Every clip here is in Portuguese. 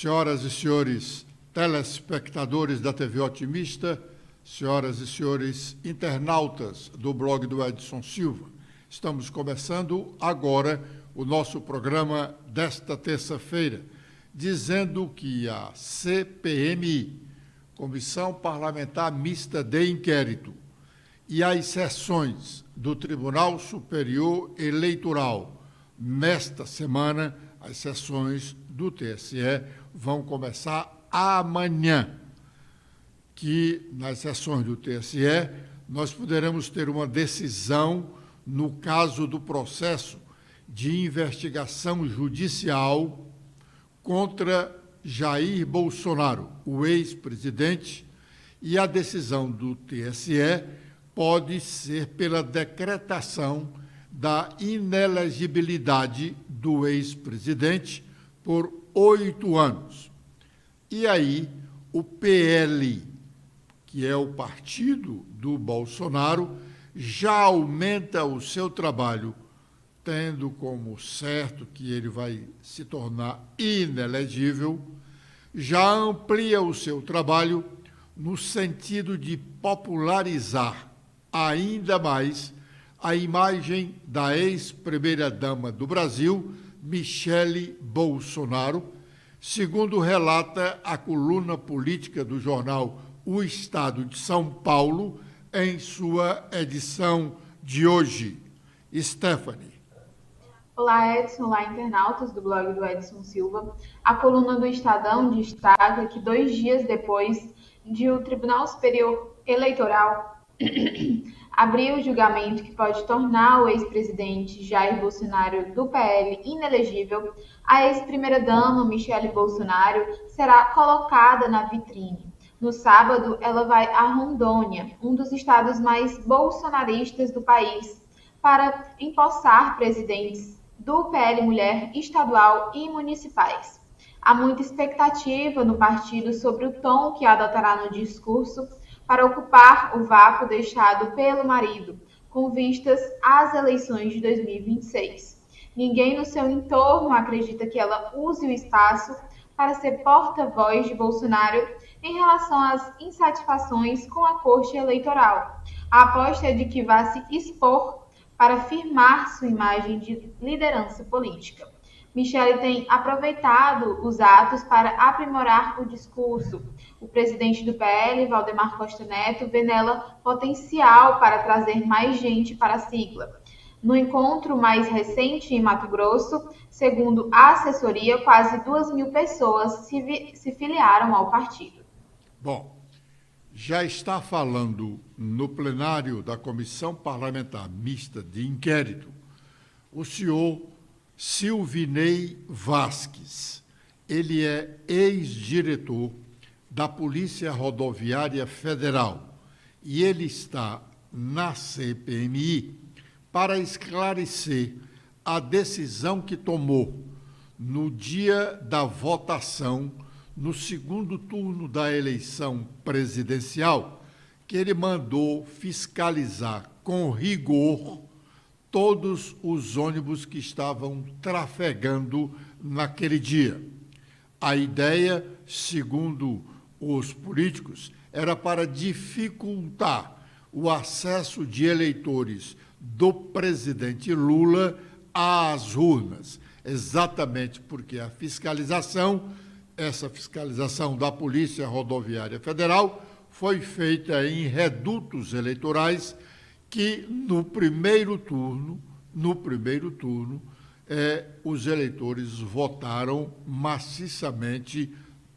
Senhoras e senhores telespectadores da TV Otimista, senhoras e senhores internautas do blog do Edson Silva, estamos começando agora o nosso programa desta terça-feira, dizendo que a CPMI, Comissão Parlamentar Mista de Inquérito, e as sessões do Tribunal Superior Eleitoral, nesta semana, as sessões do TSE vão começar amanhã, que nas sessões do TSE nós poderemos ter uma decisão no caso do processo de investigação judicial contra Jair Bolsonaro, o ex-presidente, e a decisão do TSE pode ser pela decretação da inelegibilidade do ex-presidente por 8 anos. E aí, o PL, que é o partido do Bolsonaro, já aumenta o seu trabalho, tendo como certo que ele vai se tornar inelegível, já amplia o seu trabalho no sentido de popularizar ainda mais a imagem da ex-primeira-dama do Brasil, Michele Bolsonaro, segundo relata a coluna política do jornal O Estado de São Paulo, em sua edição de hoje. Stephanie. Olá, Edson. Olá, internautas do blog do Edson Silva. A coluna do Estadão destaca que 2 dias depois de o Tribunal Superior Eleitoral abrir o julgamento que pode tornar o ex-presidente Jair Bolsonaro do PL inelegível, a ex-primeira-dama Michele Bolsonaro será colocada na vitrine. No sábado, ela vai a Rondônia, um dos estados mais bolsonaristas do país, para empossar presidentes do PL Mulher estadual e municipais. Há muita expectativa no partido sobre o tom que adotará no discurso para ocupar o vácuo deixado pelo marido, com vistas às eleições de 2026. Ninguém no seu entorno acredita que ela use o espaço para ser porta-voz de Bolsonaro em relação às insatisfações com a Corte Eleitoral. A aposta é de que vá se expor para firmar sua imagem de liderança política. Michele tem aproveitado os atos para aprimorar o discurso. O presidente do PL, Valdemar Costa Neto, vê nela potencial para trazer mais gente para a sigla. No encontro mais recente em Mato Grosso, segundo a assessoria, quase 2.000 pessoas se filiaram ao partido. Bom, já está falando no plenário da Comissão Parlamentar Mista de Inquérito o senhor Silvinei Vasques. Ele é ex-diretor da Polícia Rodoviária Federal e ele está na CPMI para esclarecer a decisão que tomou no dia da votação no segundo turno da eleição presidencial, que ele mandou fiscalizar com rigor todos os ônibus que estavam trafegando naquele dia. A ideia, segundo os políticos, era para dificultar o acesso de eleitores do presidente Lula às urnas, exatamente porque essa fiscalização da Polícia Rodoviária Federal foi feita em redutos eleitorais que no primeiro turno, os eleitores votaram maciçamente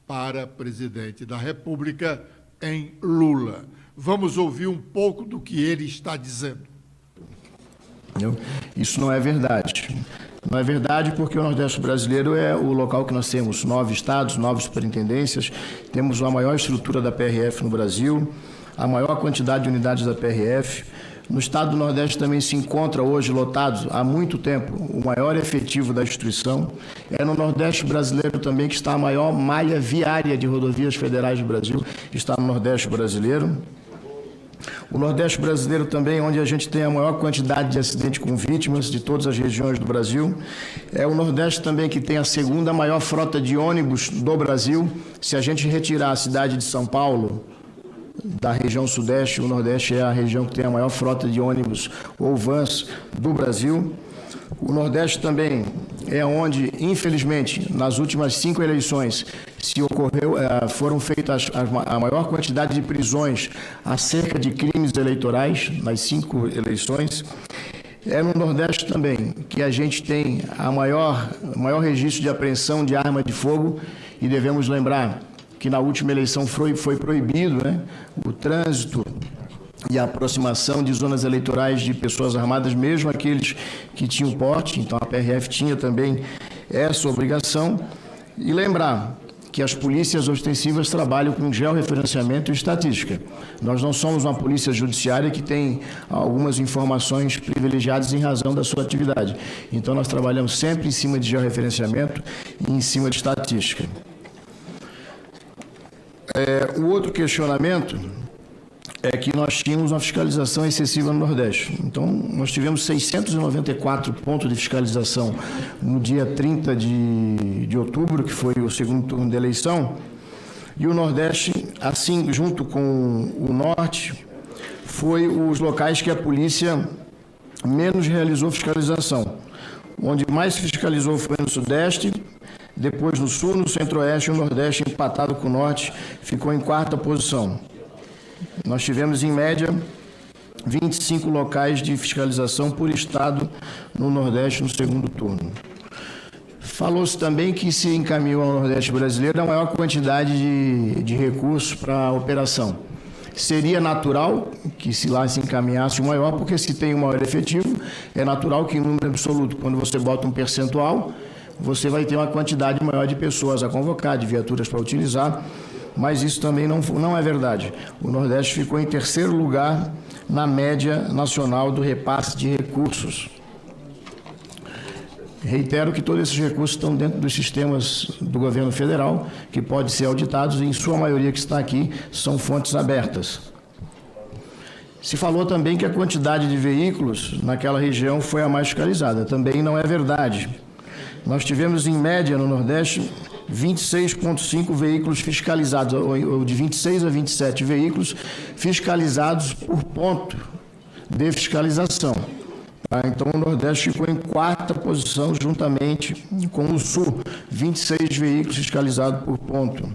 para presidente da República em Lula. Vamos ouvir um pouco do que ele está dizendo. Isso não é verdade. Não é verdade porque o Nordeste brasileiro é o local que nós temos 9 estados, 9 superintendências, temos a maior estrutura da PRF no Brasil, a maior quantidade de unidades da PRF. No estado do Nordeste também se encontra hoje lotado há muito tempo o maior efetivo da instituição. É no Nordeste brasileiro também que está a maior malha viária de rodovias federais do Brasil, está no Nordeste brasileiro. O Nordeste brasileiro também, onde a gente tem a maior quantidade de acidentes com vítimas de todas as regiões do Brasil. É o Nordeste também que tem a segunda maior frota de ônibus do Brasil. Se a gente retirar a cidade de São Paulo da região Sudeste, o Nordeste é a região que tem a maior frota de ônibus ou vans do Brasil. O Nordeste também é onde, infelizmente, nas últimas 5 eleições, foram feitas a maior quantidade de prisões acerca de crimes eleitorais, nas 5 eleições. É no Nordeste também que a gente tem o maior registro de apreensão de arma de fogo, e devemos lembrar que na última eleição foi proibido, né, o trânsito e a aproximação de zonas eleitorais de pessoas armadas, mesmo aqueles que tinham porte. Então a PRF tinha também essa obrigação. E lembrar que as polícias ostensivas trabalham com georreferenciamento e estatística. Nós não somos uma polícia judiciária que tem algumas informações privilegiadas em razão da sua atividade. Então nós trabalhamos sempre em cima de georreferenciamento e em cima de estatística. O outro questionamento é que nós tínhamos uma fiscalização excessiva no Nordeste. Então, nós tivemos 694 pontos de fiscalização no dia 30 de outubro, que foi o segundo turno da eleição, e o Nordeste, assim, junto com o Norte, foi os locais que a polícia menos realizou fiscalização. Onde mais fiscalizou foi no Sudeste, depois no Sul, no Centro-Oeste, e o Nordeste, empatado com o Norte, ficou em 4ª posição. Nós tivemos, em média, 25 locais de fiscalização por estado no Nordeste no segundo turno. Falou-se também que se encaminhou ao Nordeste brasileiro a maior quantidade de recursos para a operação. Seria natural que se lá se encaminhasse o maior, porque se tem o maior efetivo, é natural que em número absoluto, quando você bota um percentual, você vai ter uma quantidade maior de pessoas a convocar, de viaturas para utilizar, mas isso também não é verdade. O Nordeste ficou em 3º lugar na média nacional do repasse de recursos. Reitero que todos esses recursos estão dentro dos sistemas do governo federal, que podem ser auditados, e em sua maioria que está aqui são fontes abertas. Se falou também que a quantidade de veículos naquela região foi a mais fiscalizada. Também não é verdade. Nós tivemos, em média, no Nordeste, 26,5 veículos fiscalizados, ou de 26 a 27 veículos fiscalizados por ponto de fiscalização. Então, o Nordeste ficou em 4ª posição, juntamente com o Sul, 26 veículos fiscalizados por ponto.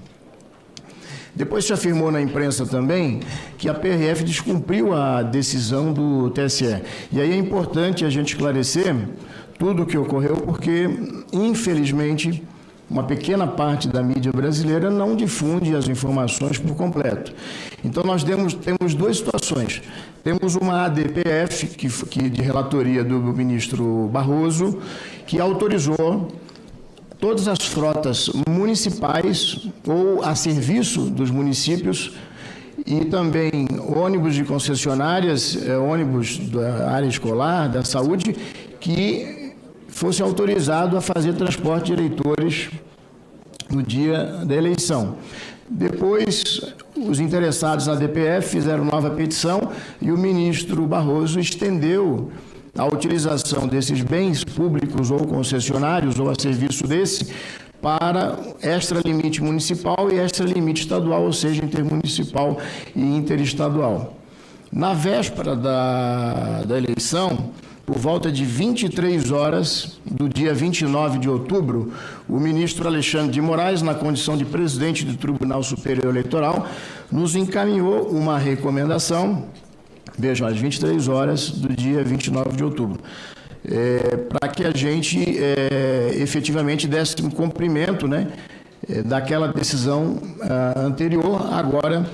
Depois se afirmou na imprensa também que a PRF descumpriu a decisão do TSE. E aí é importante a gente esclarecer tudo o que ocorreu, porque, infelizmente, uma pequena parte da mídia brasileira não difunde as informações por completo. Então, nós temos 2 situações. Temos uma ADPF, que de relatoria do ministro Barroso, que autorizou todas as frotas municipais ou a serviço dos municípios e também ônibus de concessionárias, ônibus da área escolar, da saúde, que fosse autorizado a fazer transporte de eleitores no dia da eleição. Depois, os interessados na DPF fizeram nova petição e o ministro Barroso estendeu a utilização desses bens públicos ou concessionários ou a serviço desse para extralimite municipal e extralimite estadual, ou seja, intermunicipal e interestadual. Na véspera da eleição, por volta de 23 horas do dia 29 de outubro, o ministro Alexandre de Moraes, na condição de presidente do Tribunal Superior Eleitoral, nos encaminhou uma recomendação, vejam, às 23 horas do dia 29 de outubro, para que a gente efetivamente desse um cumprimento, né, daquela decisão anterior, agora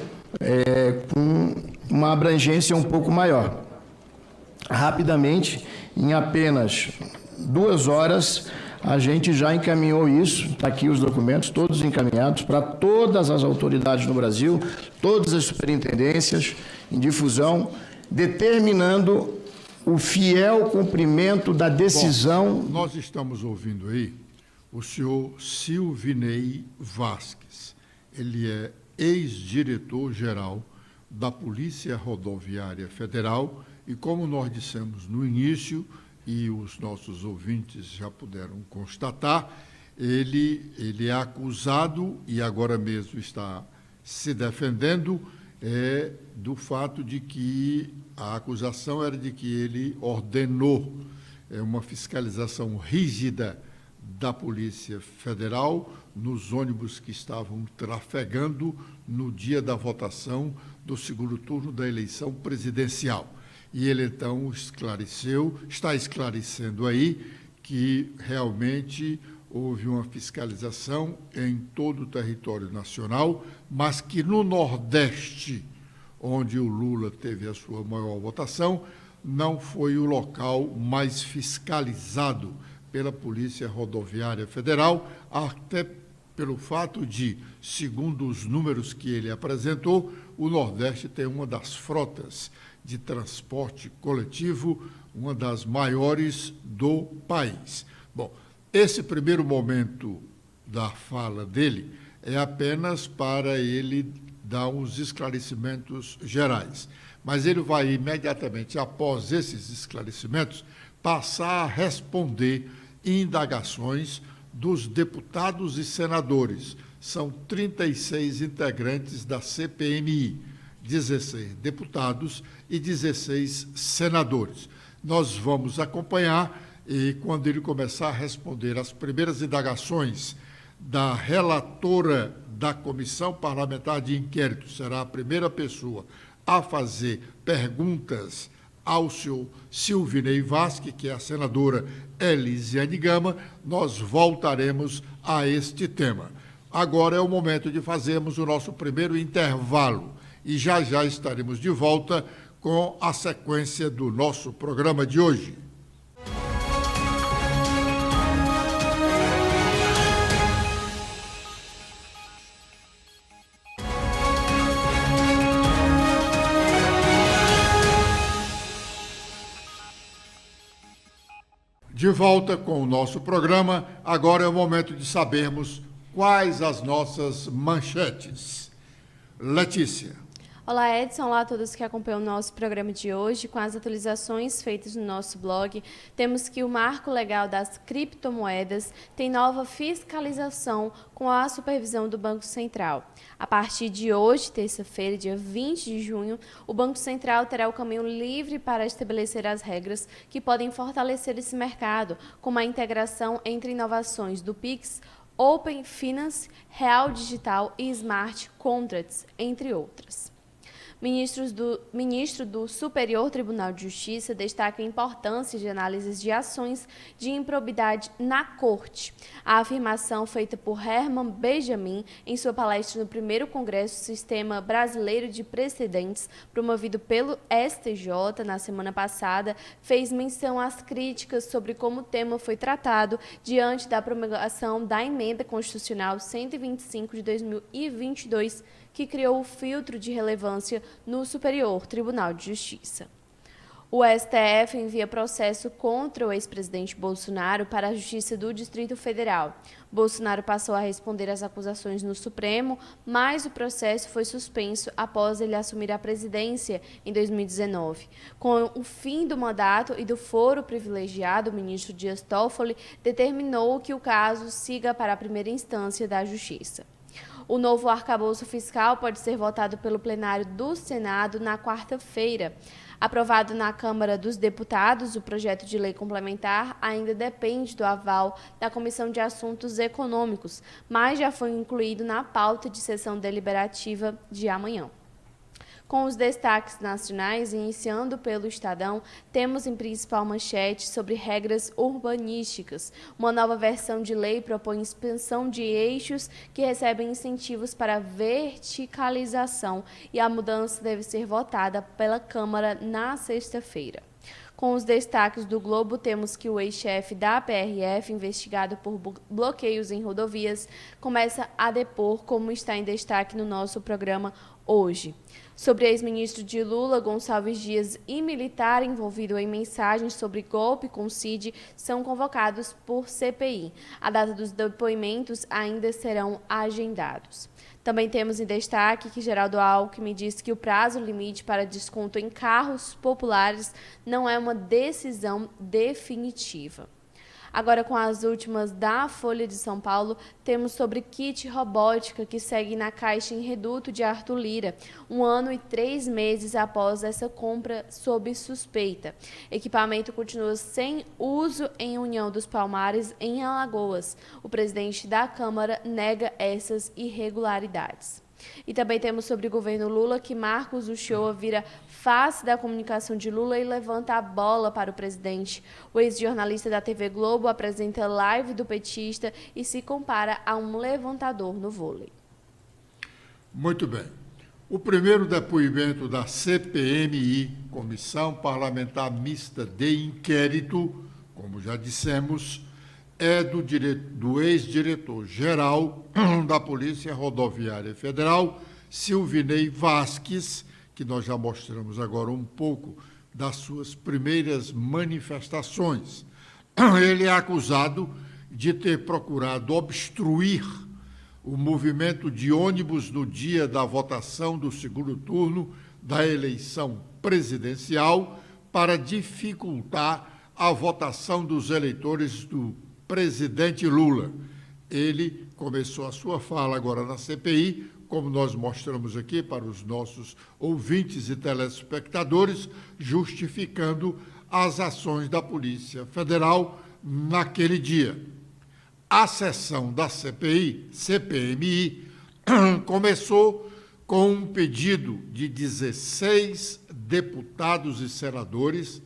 com uma abrangência um pouco maior. Rapidamente, em apenas 2 horas, a gente já encaminhou isso, está aqui os documentos, todos encaminhados para todas as autoridades no Brasil, todas as superintendências em difusão, determinando o fiel cumprimento da decisão. Bom, nós estamos ouvindo aí o senhor Silvinei Vasques. Ele é ex-diretor-geral da Polícia Rodoviária Federal e, como nós dissemos no início, e os nossos ouvintes já puderam constatar, ele é acusado e agora mesmo está se defendendo do fato de que a acusação era de que ele ordenou uma fiscalização rígida da Polícia Federal nos ônibus que estavam trafegando no dia da votação do segundo turno da eleição presidencial. E ele, então, está esclarecendo aí que realmente houve uma fiscalização em todo o território nacional, mas que no Nordeste, onde o Lula teve a sua maior votação, não foi o local mais fiscalizado pela Polícia Rodoviária Federal, até pelo fato de, segundo os números que ele apresentou, o Nordeste tem uma das frotas de transporte coletivo, uma das maiores do país. Bom, esse primeiro momento da fala dele é apenas para ele dar uns esclarecimentos gerais. Mas ele vai imediatamente, após esses esclarecimentos, passar a responder indagações dos deputados e senadores. São 36 integrantes da CPMI, 16 deputados e 16 senadores. Nós vamos acompanhar e, quando ele começar a responder as primeiras indagações da relatora da Comissão Parlamentar de Inquérito, será a primeira pessoa a fazer perguntas ao senhor Silvinei Vasque, que é a senadora Elisiane Gama, nós voltaremos a este tema. Agora é o momento de fazermos o nosso primeiro intervalo e já estaremos de volta com a sequência do nosso programa de hoje. De volta com o nosso programa, agora é o momento de sabermos quais as nossas manchetes. Letícia. Olá, Edson. Olá a todos que acompanham o nosso programa de hoje. Com as atualizações feitas no nosso blog, temos que o marco legal das criptomoedas tem nova fiscalização com a supervisão do Banco Central. A partir de hoje, terça-feira, dia 20 de junho, o Banco Central terá o caminho livre para estabelecer as regras que podem fortalecer esse mercado, como a integração entre inovações do Pix, Open Finance, Real Digital e Smart Contracts, entre outras. Ministro do Superior Tribunal de Justiça destaca a importância de análises de ações de improbidade na Corte. A afirmação feita por Herman Benjamin em sua palestra no primeiro Congresso Sistema Brasileiro de Precedentes, promovido pelo STJ na semana passada, fez menção às críticas sobre como o tema foi tratado diante da promulgação da Emenda Constitucional 125 de 2022, que criou o filtro de relevância no Superior Tribunal de Justiça. O STF envia processo contra o ex-presidente Bolsonaro para a Justiça do Distrito Federal. Bolsonaro passou a responder às acusações no Supremo, mas o processo foi suspenso após ele assumir a presidência em 2019. Com o fim do mandato e do foro privilegiado, o ministro Dias Toffoli determinou que o caso siga para a primeira instância da Justiça. O novo arcabouço fiscal pode ser votado pelo plenário do Senado na quarta-feira. Aprovado na Câmara dos Deputados, o projeto de lei complementar ainda depende do aval da Comissão de Assuntos Econômicos, mas já foi incluído na pauta de sessão deliberativa de amanhã. Com os destaques nacionais, iniciando pelo Estadão, temos em principal manchete sobre regras urbanísticas. Uma nova versão de lei propõe expansão de eixos que recebem incentivos para verticalização e a mudança deve ser votada pela Câmara na sexta-feira. Com os destaques do Globo, temos que o ex-chefe da PRF, investigado por bloqueios em rodovias, começa a depor, como está em destaque no nosso programa hoje. Sobre ex-ministro de Lula, Gonçalves Dias, e militar envolvido em mensagens sobre golpe com Cid são convocados por CPI. A data dos depoimentos ainda serão agendados. Também temos em destaque que Geraldo Alckmin disse que o prazo limite para desconto em carros populares não é uma decisão definitiva. Agora, com as últimas da Folha de São Paulo, temos sobre kit robótica que segue na caixa em reduto de Arthur Lira, 1 ano e 3 meses após essa compra sob suspeita. Equipamento continua sem uso em União dos Palmares, em Alagoas. O presidente da Câmara nega essas irregularidades. E também temos sobre o governo Lula que Marcos Uchoa vira face da comunicação de Lula e levanta a bola para o presidente. O ex-jornalista da TV Globo apresenta live do petista e se compara a um levantador no vôlei. Muito bem. O primeiro depoimento da CPMI, Comissão Parlamentar Mista de Inquérito, como já dissemos, é do ex-diretor-geral da Polícia Rodoviária Federal, Silvinei Vasques, que nós já mostramos agora um pouco das suas primeiras manifestações. Ele é acusado de ter procurado obstruir o movimento de ônibus no dia da votação do segundo turno da eleição presidencial para dificultar a votação dos eleitores do presidente Lula. Ele começou a sua fala agora na CPI, como nós mostramos aqui para os nossos ouvintes e telespectadores, justificando as ações da Polícia Federal naquele dia. A sessão da CPMI, começou com um pedido de 16 deputados e senadores,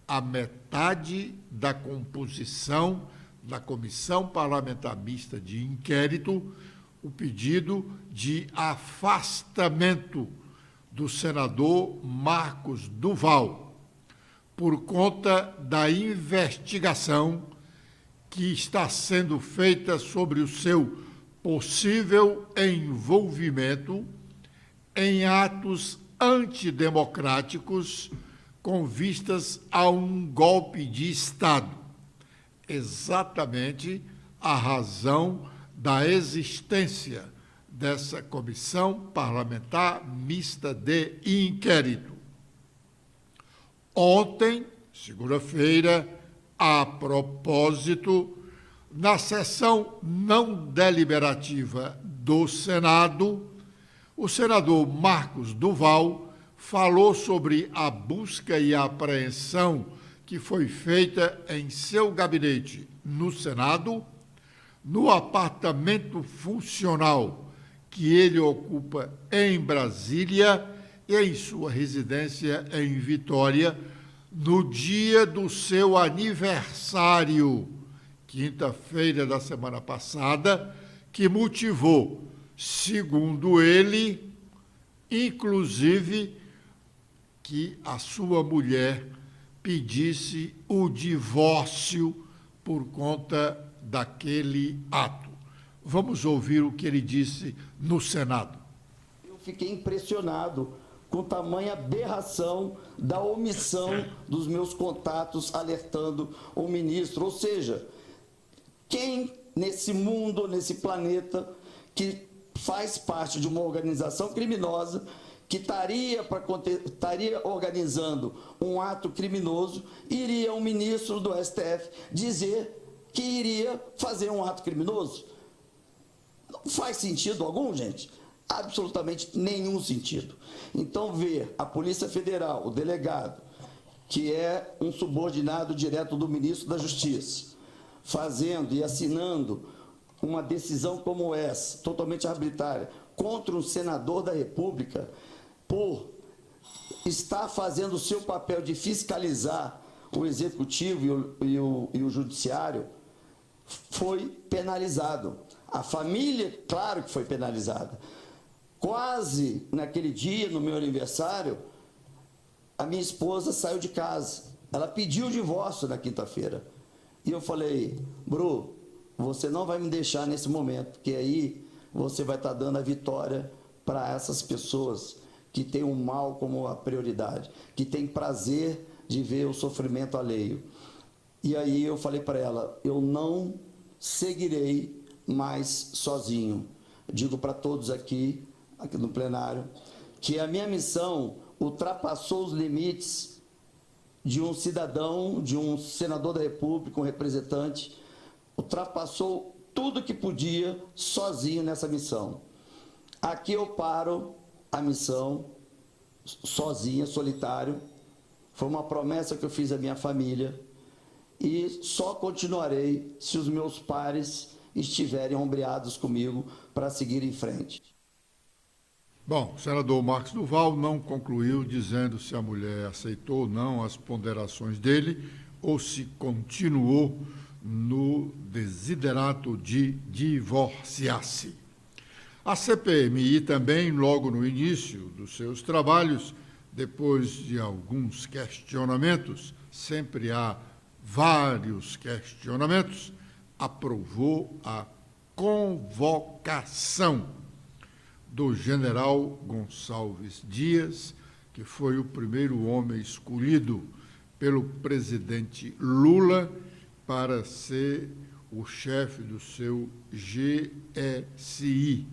a metade da composição da Comissão Parlamentar Mista de Inquérito, o pedido de afastamento do senador Marcos Duval, por conta da investigação que está sendo feita sobre o seu possível envolvimento em atos antidemocráticos com vistas a um golpe de Estado. Exatamente a razão da existência dessa Comissão Parlamentar Mista de Inquérito. Ontem, segunda-feira, a propósito, na sessão não deliberativa do Senado, o senador Marcos Duval falou sobre a busca e a apreensão que foi feita em seu gabinete no Senado, no apartamento funcional que ele ocupa em Brasília e em sua residência em Vitória, no dia do seu aniversário, quinta-feira da semana passada, que motivou, segundo ele, inclusive, que a sua mulher pedisse o divórcio por conta daquele ato. Vamos ouvir o que ele disse no Senado. Eu fiquei impressionado com tamanha aberração da omissão dos meus contatos alertando o ministro. Ou seja, quem nesse mundo, nesse planeta, que faz parte de uma organização criminosa, que estaria organizando um ato criminoso, iria um ministro do STF dizer que iria fazer um ato criminoso? Não faz sentido algum, gente? Absolutamente nenhum sentido. Então, ver a Polícia Federal, o delegado, que é um subordinado direto do ministro da Justiça, fazendo e assinando uma decisão como essa, totalmente arbitrária, contra um senador da República, por estar fazendo o seu papel de fiscalizar o Executivo e o Judiciário, foi penalizado. A família, claro que foi penalizada. Quase naquele dia, no meu aniversário, a minha esposa saiu de casa. Ela pediu o divórcio na quinta-feira. E eu falei, Bru, você não vai me deixar nesse momento, porque aí você vai estar dando a vitória para essas pessoas que têm o mal como a prioridade, que têm prazer de ver o sofrimento alheio. E aí eu falei para ela, eu não seguirei mais sozinho. Digo para todos aqui no plenário, que a minha missão ultrapassou os limites de um cidadão, de um senador da República, um representante, ultrapassou tudo que podia sozinho nessa missão. Aqui eu paro a missão, sozinha, solitário. Foi uma promessa que eu fiz à minha família e só continuarei se os meus pares estiverem ombreados comigo para seguir em frente. Bom, o senador Marcos Duval não concluiu dizendo se a mulher aceitou ou não as ponderações dele ou se continuou no desiderato de divorciar-se. A CPMI também, logo no início dos seus trabalhos, depois de alguns questionamentos, sempre há vários questionamentos, aprovou a convocação do general Gonçalves Dias, que foi o primeiro homem escolhido pelo presidente Lula para ser o chefe do seu GSI,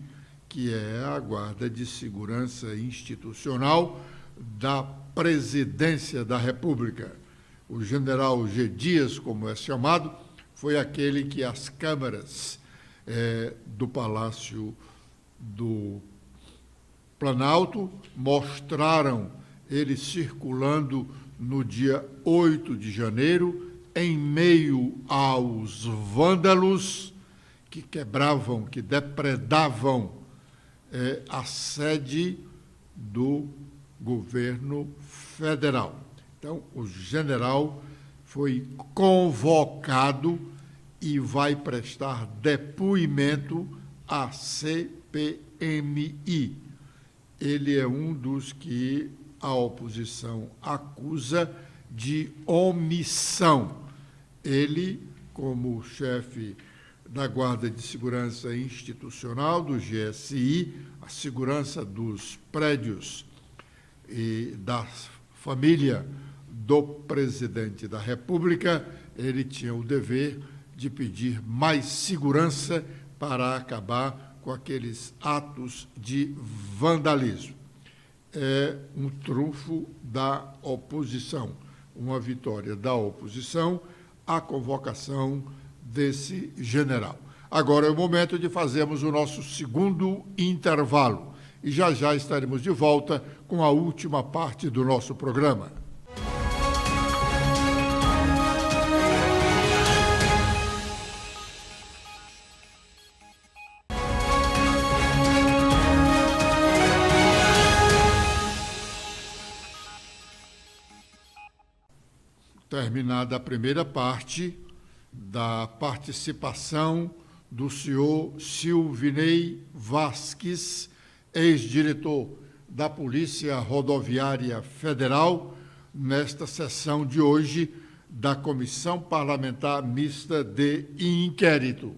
que é a Guarda de Segurança Institucional da Presidência da República. O general G. Dias, como é chamado, foi aquele que as câmaras do Palácio do Planalto mostraram ele circulando no dia 8 de janeiro, em meio aos vândalos que quebravam, que depredavam a sede do governo federal. Então, o general foi convocado e vai prestar depoimento à CPMI. Ele é um dos que a oposição acusa de omissão. Ele, como chefe da Guarda de Segurança Institucional, do GSI, a segurança dos prédios e da família do presidente da República, ele tinha o dever de pedir mais segurança para acabar com aqueles atos de vandalismo. É um trunfo da oposição, uma vitória da oposição, a convocação desse general. Agora é o momento de fazermos o nosso segundo intervalo e já estaremos de volta com a última parte do nosso programa. Terminada a primeira parte da participação do senhor Silvinei Vasques, ex-diretor da Polícia Rodoviária Federal, nesta sessão de hoje da Comissão Parlamentar Mista de Inquérito.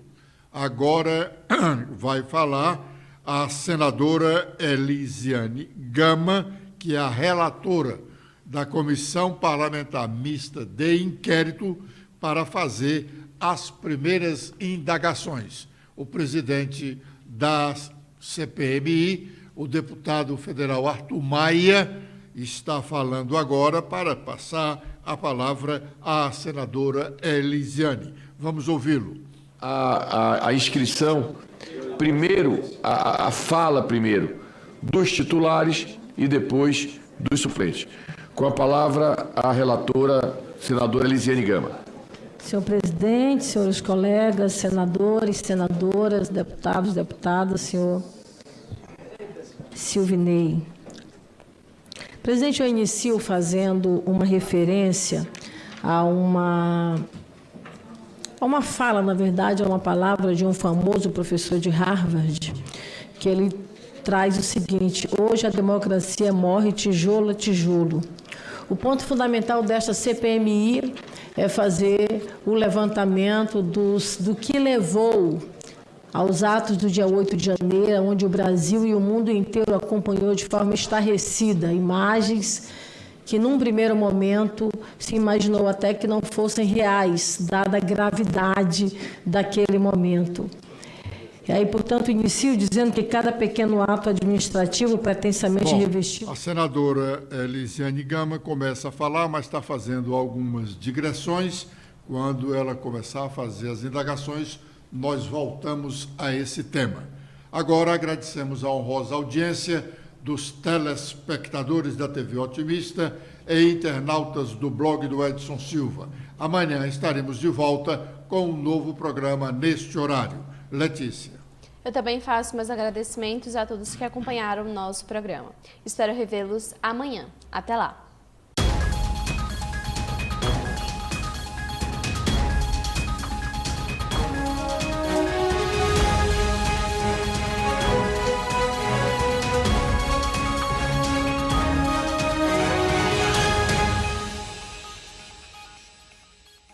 Agora vai falar a senadora Elisiane Gama, que é a relatora da Comissão Parlamentar Mista de Inquérito, para fazer as primeiras indagações. O presidente da CPMI, o deputado federal Arthur Maia, está falando agora para passar a palavra à senadora Elisiane. Vamos ouvi-lo. A inscrição, primeiro, a fala primeiro dos titulares e depois dos suplentes. Com a palavra, a relatora, senadora Elisiane Gama. Senhor presidente, senhores colegas, senadores, senadoras, deputados, deputadas, senhor Silvinei. Presidente, eu inicio fazendo uma referência a uma fala, na verdade, a uma palavra de um famoso professor de Harvard, que ele traz o seguinte: hoje a democracia morre tijolo a tijolo. O ponto fundamental desta CPMI é fazer o levantamento do que levou aos atos do dia 8 de janeiro, onde o Brasil e o mundo inteiro acompanhou de forma estarrecida imagens que, num primeiro momento, se imaginou até que não fossem reais, dada a gravidade daquele momento. E aí, portanto, inicio dizendo que cada pequeno ato administrativo pretensamente revestido... A senadora Elisiane Gama começa a falar, mas está fazendo algumas digressões. Quando ela começar a fazer as indagações, nós voltamos a esse tema. Agora, agradecemos a honrosa audiência dos telespectadores da TV Otimista e internautas do blog do Edson Silva. Amanhã estaremos de volta com um novo programa neste horário. Letícia. Eu também faço meus agradecimentos a todos que acompanharam o nosso programa. Espero revê-los amanhã. Até lá!